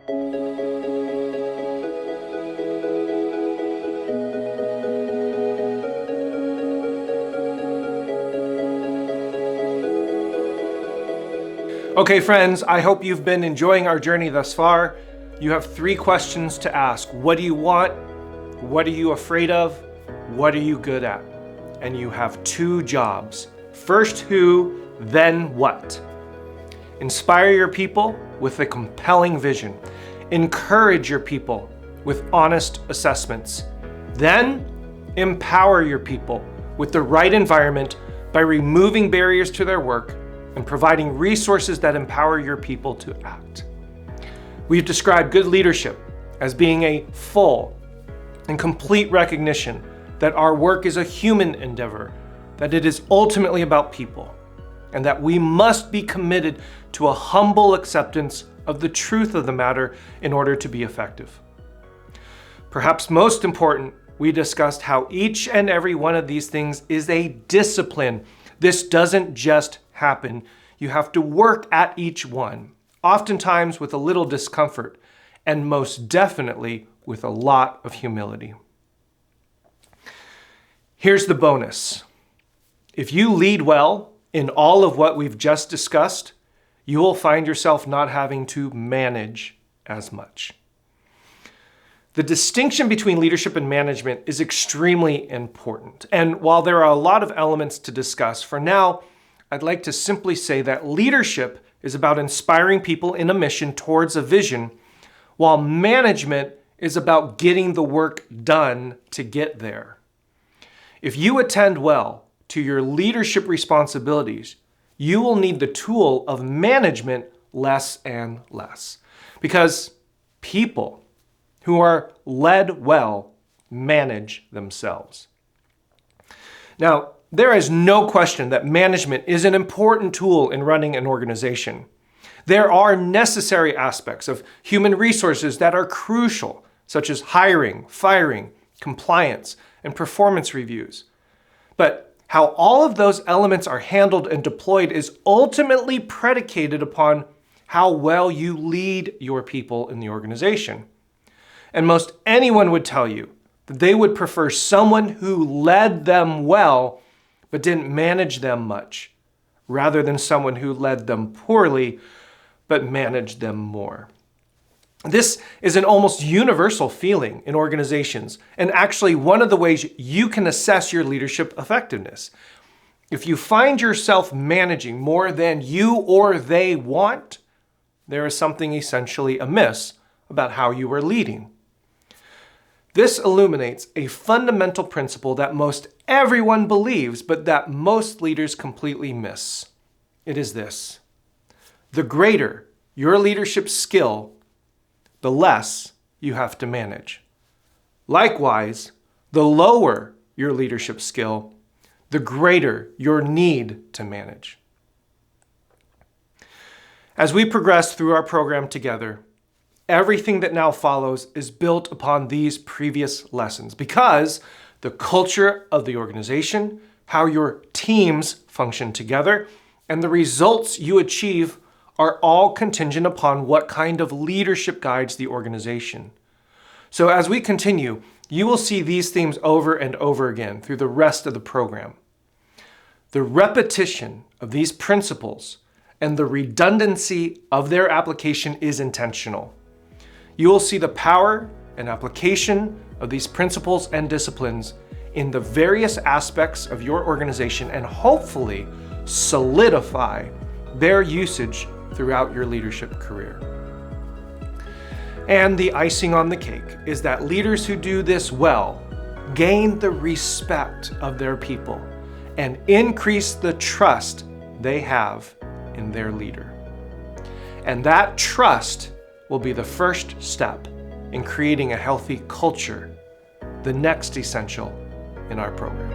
Okay, friends, I hope you've been enjoying our journey thus far. You have 3 questions to ask. What do you want? What are you afraid of? What are you good at? And you have 2 jobs. First who, then what? Inspire your people with a compelling vision. Encourage your people with honest assessments. Then empower your people with the right environment by removing barriers to their work and providing resources that empower your people to act. We've described good leadership as being a full and complete recognition that our work is a human endeavor, that it is ultimately about people, and that we must be committed to a humble acceptance of the truth of the matter in order to be effective. Perhaps most important, we discussed how each and every one of these things is a discipline. This doesn't just happen. You have to work at each one, oftentimes with a little discomfort, and most definitely with a lot of humility. Here's the bonus. If you lead well in all of what we've just discussed, you will find yourself not having to manage as much. The distinction between leadership and management is extremely important. And while there are a lot of elements to discuss, for now, I'd like to simply say that leadership is about inspiring people in a mission towards a vision, while management is about getting the work done to get there. If you attend well to your leadership responsibilities, you will need the tool of management less and less. Because people who are led well manage themselves. Now, there is no question that management is an important tool in running an organization. There are necessary aspects of human resources that are crucial, such as hiring, firing, compliance, and performance reviews. But how all of those elements are handled and deployed is ultimately predicated upon how well you lead your people in the organization. And most anyone would tell you that they would prefer someone who led them well but didn't manage them much, rather than someone who led them poorly but managed them more. This is an almost universal feeling in organizations, and actually one of the ways you can assess your leadership effectiveness. If you find yourself managing more than you or they want, there is something essentially amiss about how you are leading. This illuminates a fundamental principle that most everyone believes, but that most leaders completely miss. It is this: the greater your leadership skill, the less you have to manage. Likewise, the lower your leadership skill, the greater your need to manage. As we progress through our program together, everything that now follows is built upon these previous lessons because the culture of the organization, how your teams function together, and the results you achieve are all contingent upon what kind of leadership guides the organization. So as we continue, you will see these themes over and over again through the rest of the program. The repetition of these principles and the redundancy of their application is intentional. You will see the power and application of these principles and disciplines in the various aspects of your organization and hopefully solidify their usage throughout your leadership career. And the icing on the cake is that leaders who do this well gain the respect of their people and increase the trust they have in their leader. And that trust will be the first step in creating a healthy culture, the next essential in our program.